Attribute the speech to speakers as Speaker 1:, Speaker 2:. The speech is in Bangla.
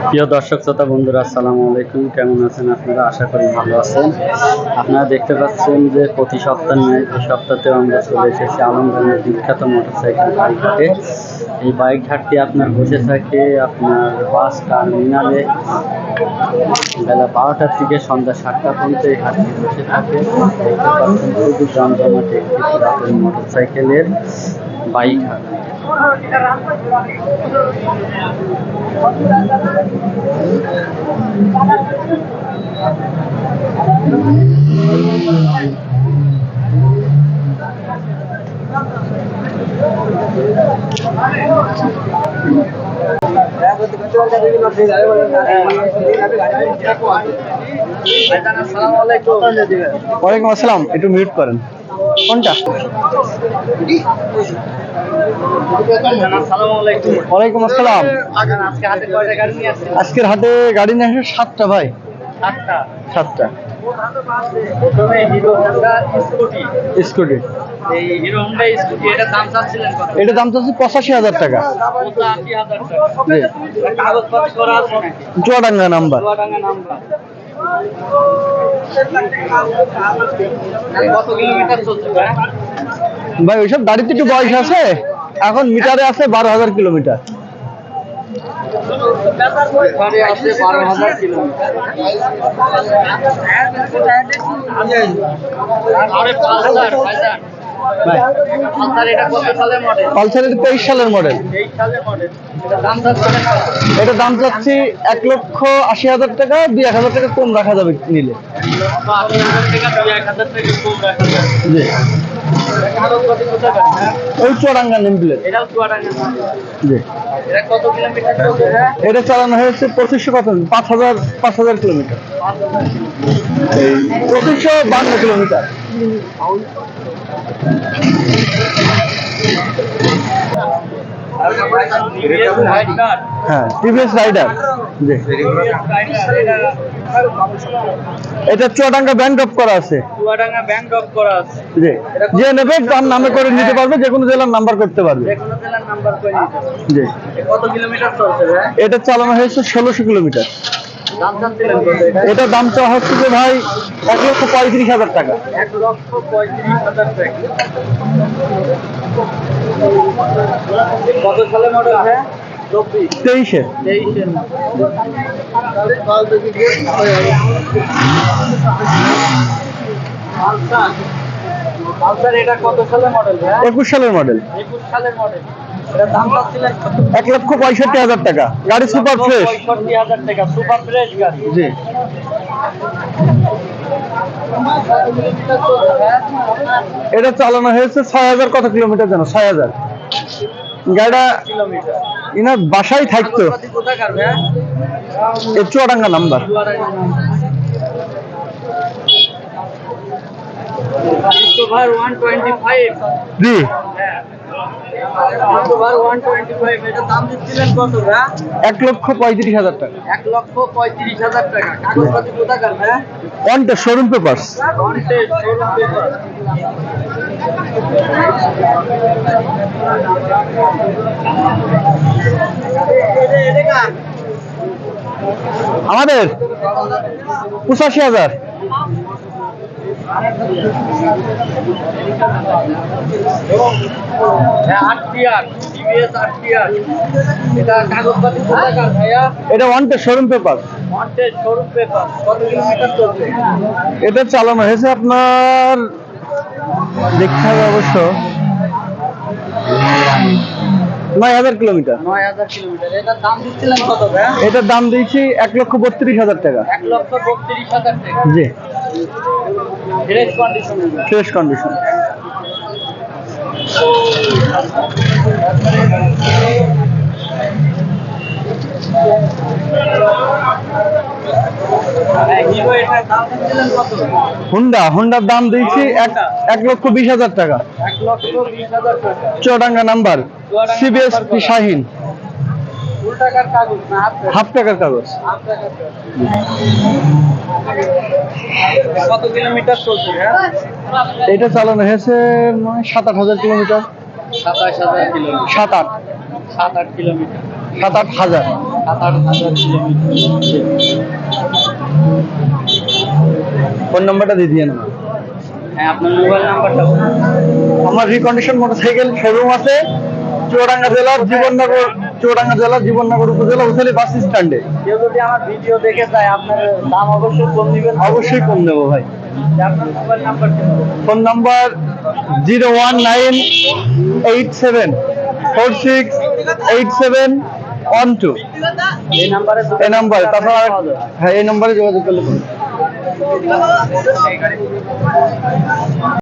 Speaker 1: প্রিয় দর্শক শ্রোতা বন্ধুরা, আসসালামু আলাইকুম। কেমন আছেন আপনারা? আশা করি ভালো আছেন। আপনারা দেখতে পাচ্ছেন যে প্রতি সপ্তাহে এই সপ্তাহতেও আমরা চলে এসেছি আলমডাঙ্গার বিখ্যাত মোটরসাইকেল বাইক ঘাটে। এই বাইক ঘাটটি আপনার বসে থাকে আপনার বাস টার্মিনালে বেলা 12টার থেকে সন্ধ্যা 7টা পর্যন্ত এই ঘাটটি বসে থাকে। দেখতে পাচ্ছেন খুবই জমজমাট একটি পুরাতন মোটরসাইকেলের বাইক ঘাট।
Speaker 2: ওয়ালাইকুম আসসালাম। একটু মিউট করেন। কোনটা? ওয়ালাইকুম আসসালাম। আজকের হাটে গাড়ি নিয়ে আসে 7টা ভাই। 7টা। স্কুটি। এটা দাম চাচ্ছি 85,000 টাকা। চুয়াডাঙ্গা নাম্বার। ভাই ওইসব গাড়িতে একটু বয়স আছে, এখন মিটারে আছে 12,000 কিলোমিটার। পালসার 23 সালের মডেল। এটা দাম চাচ্ছি 1,80,000 টাকা। 2-1,000 টাকা কম রাখা যাবে নিলে। ওই চুয়াডাঙ্গা নেম প্লেট। এটা চালানো হয়েছে 5,000 কিলোমিটার। 252 কিলোমিটার। হ্যাঁ, টিভিএস রাইডার। এটা চুয়াডাঙ্গা ব্যাংক ড্রপ করা আছে। যে নেবে তার নামে করে নিতে পারবে, যে কোনো জেলার নাম্বার করতে পারবে। এটা চালানো হয়েছে 1600 কিলোমিটার। এটা দাম চাওয়া হচ্ছে যে ভাই 1,35,000 টাকা।
Speaker 1: 1,35,000 কত সালের মডেল?
Speaker 2: 23-এ।
Speaker 1: এটা কত সালের মডেল?
Speaker 2: 21 সালের মডেল। 1,65,000 টাকা। গাড়ি সুপার ফ্রেশ।
Speaker 1: 65,000 টাকা সুপার ফ্রেশ গাড়ি।
Speaker 2: জি। এটা চালানো হয়েছে 6,000 কত কিলোমিটার জানো? 6,000। গাড়িটা ইনার বাসায় থাকতো। চুয়াডাঙ্গা নাম্বার। জি।
Speaker 1: এটা দাম দিচ্ছিলেন কত?
Speaker 2: 1,35,000 টাকা।
Speaker 1: 1,35,000 টাকা। কাগজপাতি কোথাকার?
Speaker 2: Wanted showroom papers. আমাদের 85,000। এটা ওয়ান্টেড শোরুম পেপার। এটা চালানো হয়েছে আপনার, দেখতে হবে অবশ্য, 9,000 কিলোমিটার।
Speaker 1: 9,000 কিলোমিটার। এটার দাম দিচ্ছিলেন কত?
Speaker 2: এটার দাম দিয়েছি 1,32,000 টাকা।
Speaker 1: 1,32,000 টাকা।
Speaker 2: জি।
Speaker 1: Fresh condition.
Speaker 2: Fresh condition. হুন্ডার দাম দিয়েছি 1,20,000 টাকা।
Speaker 1: 1,20,000 টাকা।
Speaker 2: চুয়াডাঙ্গা নাম্বার। সিবিএসপি শাহিন। হাফ টাকার কাগজ।
Speaker 1: কত কিলোমিটার চলছে?
Speaker 2: এটা চালানো হয়েছে 7-8 হাজার কিলোমিটার।
Speaker 1: 27,000 কিলোমিটার।
Speaker 2: 7-8
Speaker 1: 7-8 কিলোমিটার।
Speaker 2: 7-8 হাজার।
Speaker 1: 7-8 কিলোমিটার।
Speaker 2: ফোন নাম্বারটা দিয়ে দিয়ে না।
Speaker 1: হ্যাঁ, আপনার মোবাইল নাম্বারটা বলুন।
Speaker 2: আমার রিকন্ডিশন মোটরসাইকেল শোরুম আছে চুয়াডাঙ্গা জেলার জীবননগর উপজেলা উথালি বাস স্ট্যান্ডে।
Speaker 1: কেউ যদি আমার ভিডিও দেখে যায়, আপনার দাম অবশ্যই কম দিবেন।
Speaker 2: অবশ্যই কম দেবো ভাই।
Speaker 1: আপনার মোবাইল নাম্বার কি?
Speaker 2: Phone number 01987468712।
Speaker 1: এই নাম্বারে
Speaker 2: এই নাম্বার, তাছাড়া হ্যাঁ এই নাম্বারে যোগাযোগ করলে পাবেন।